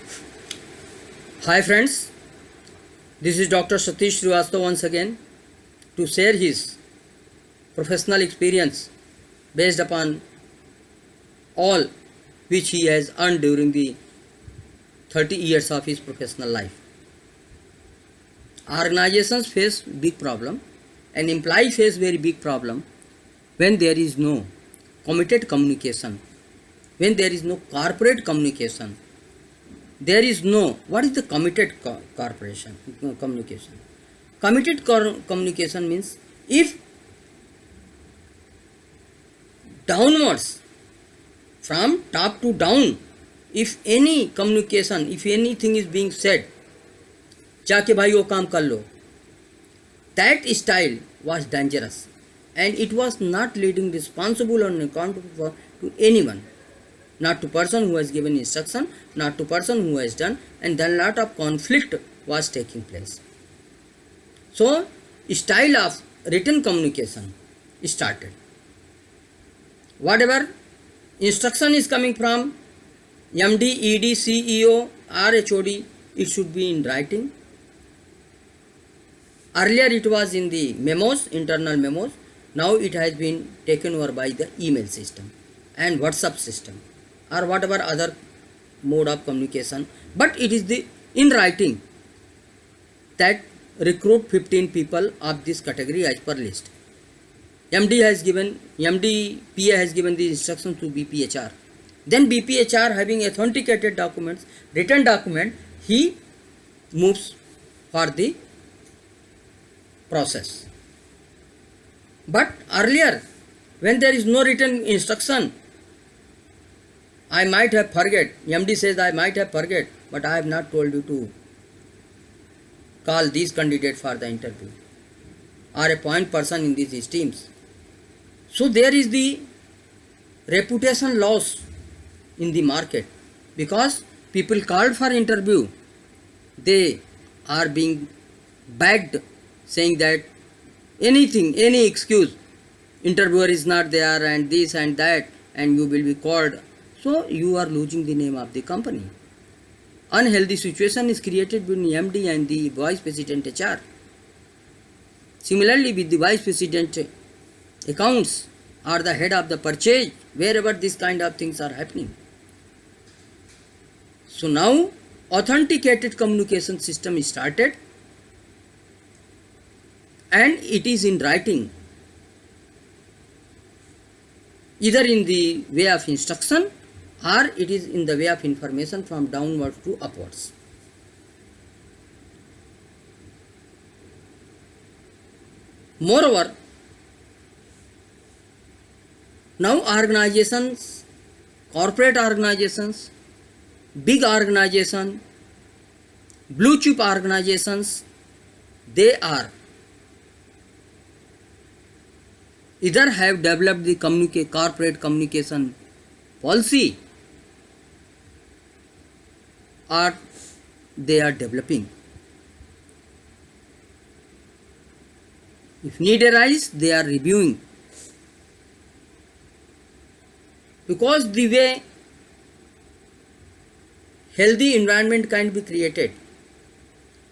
Hi friends, this is Dr. Satish Srivastava once again to share his professional experience based upon all which he has earned during the 30 years of his professional life. Organizations face big problem and employees face very big problem when there is no committed communication, when there is no corporate communication. There is no, what is the committed corporation communication? Committed communication means if downwards, from top to down, if any communication, if anything is being said, जाके भाई वो काम कर लो, that style was dangerous and it was not leading responsible or accountable to anyone, not to person who has given instruction, not to person who has done, and then lot of conflict was taking place. So style of written communication started. Whatever instruction is coming from MD, ED, CEO or HOD, it should be in writing. Earlier it was in the memos, internal memos. Now it has been taken over by the email system and WhatsApp system or whatever other mode of communication, but it is the in writing that recruit 15 people of this category as per list. MD PA has given the instruction to BPHR. Then BPHR, having authenticated documents, written document, he moves for the process. But earlier, when there is no written instruction, I might have forget. MD says I might have forget, but I have not told you to call these candidates for the interview or appoint person in these teams. So there is the reputation loss in the market because people called for interview, they are being bagged saying that anything, any excuse, interviewer is not there and this and that and you will be called. So you are losing the name of the company. Unhealthy situation is created between MD and the Vice President HR. Similarly, with the Vice President accounts or the head of the purchase, wherever this kind of things are happening. So now authenticated communication system is started and it is in writing, either in the way of instruction or it is in the way of information from downwards to upwards. Moreover, now organizations, corporate organizations, big organizations, blue chip organizations, they are either have developed the corporate communication policy or they are developing. If need arise, they are reviewing. Because the way healthy environment can be created,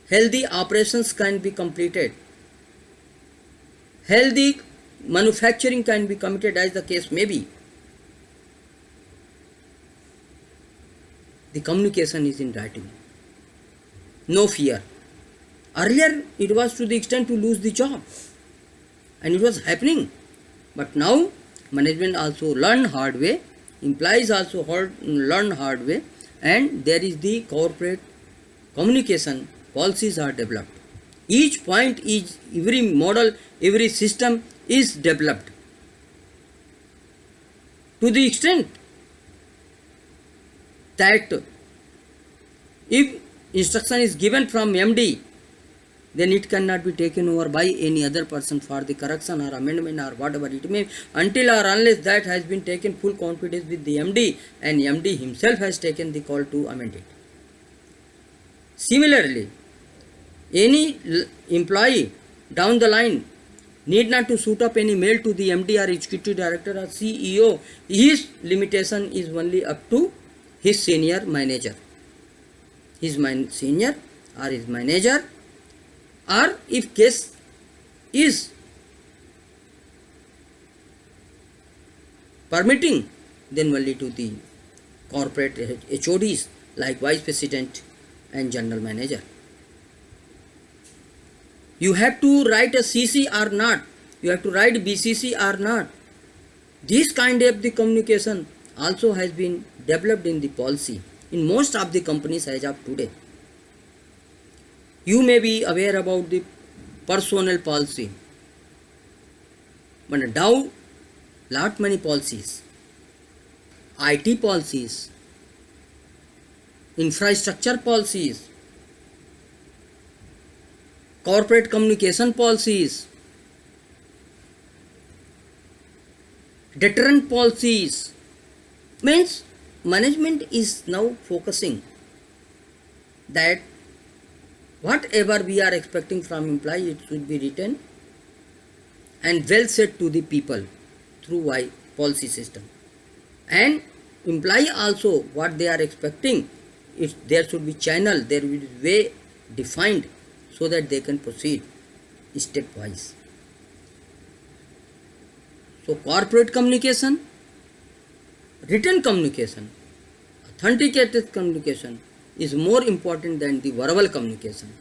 healthy operations can be completed, healthy manufacturing can be committed as the case may be, the communication is in writing. No fear. Earlier it was to the extent to lose the job and it was happening. But now management also learn hard way, employees also learn hard way, and there is the corporate communication policies are developed. Each point is, every model, every system is developed to the extent that if instruction is given from MD, then it cannot be taken over by any other person for the correction or amendment or whatever it may, until or unless that has been taken full confidence with the MD and MD himself has taken the call to amend it. Similarly, any employee down the line need not to shoot up any mail to the MD or executive director or CEO. His limitation is only up to his senior manager. his senior or his manager, or if case is permitting, then only to the corporate HODs like vice president and general manager. You have to write a CC or not, you have to write BCC or not. This kind of the communication also has been developed in the policy in most of the companies as of today. You may be aware about the personnel policy, but now lot many policies, IT policies, infrastructure policies, corporate communication policies, deterrent policies. Means management is now focusing that whatever we are expecting from employee, it should be written and well said to the people through policy system. And employee also what they are expecting, if there should be channel, there will be way defined so that they can proceed stepwise. So corporate communication, written communication, authenticated communication is more important than the verbal communication,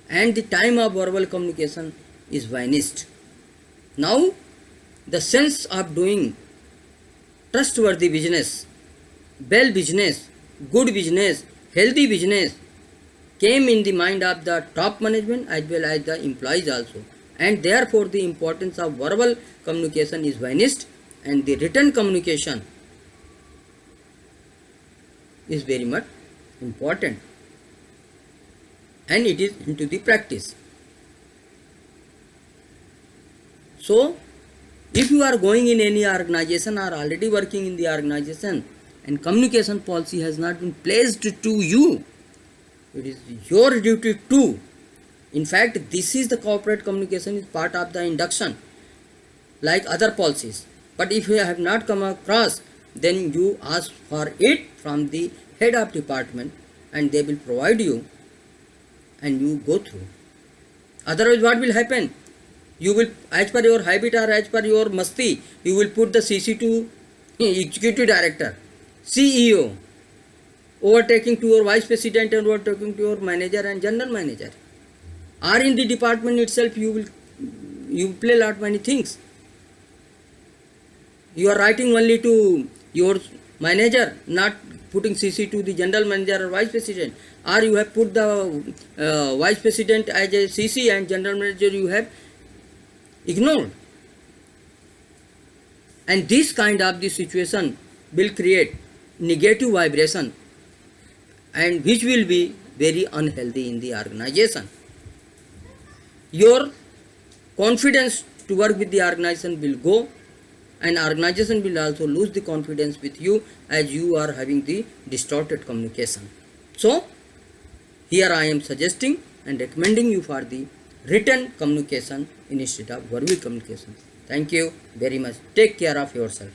and the time of verbal communication is vanished. Now the sense of doing trustworthy business, well business, good business, healthy business came in the mind of the top management as well as the employees also, and therefore the importance of verbal communication is vanished, and the written communication is very much important, and it is into the practice. So if you are going in any organization or already working in the organization and communication policy has not been placed to you, it is your duty too. In fact, this is the corporate communication is part of the induction like other policies. But if you have not come across, then you ask for it from the head of department and they will provide you and you go through. Otherwise what will happen? You will, as per your habit or as per your masti, you will put the CC to executive director, CEO, overtaking to your vice president and overtaking to your manager and general manager. Or in the department itself you play lot many things. You are writing only to your manager, not putting CC to the general manager or vice president, or you have put the vice president as a CC and general manager you have ignored. And this kind of the situation will create negative vibration and which will be very unhealthy in the organization. Your confidence to work with the organization will go, and organization will also lose the confidence with you as you are having the distorted communication. So here I am suggesting and recommending you for the written communication instead of verbal communication. Thank you very much. Take care of yourself.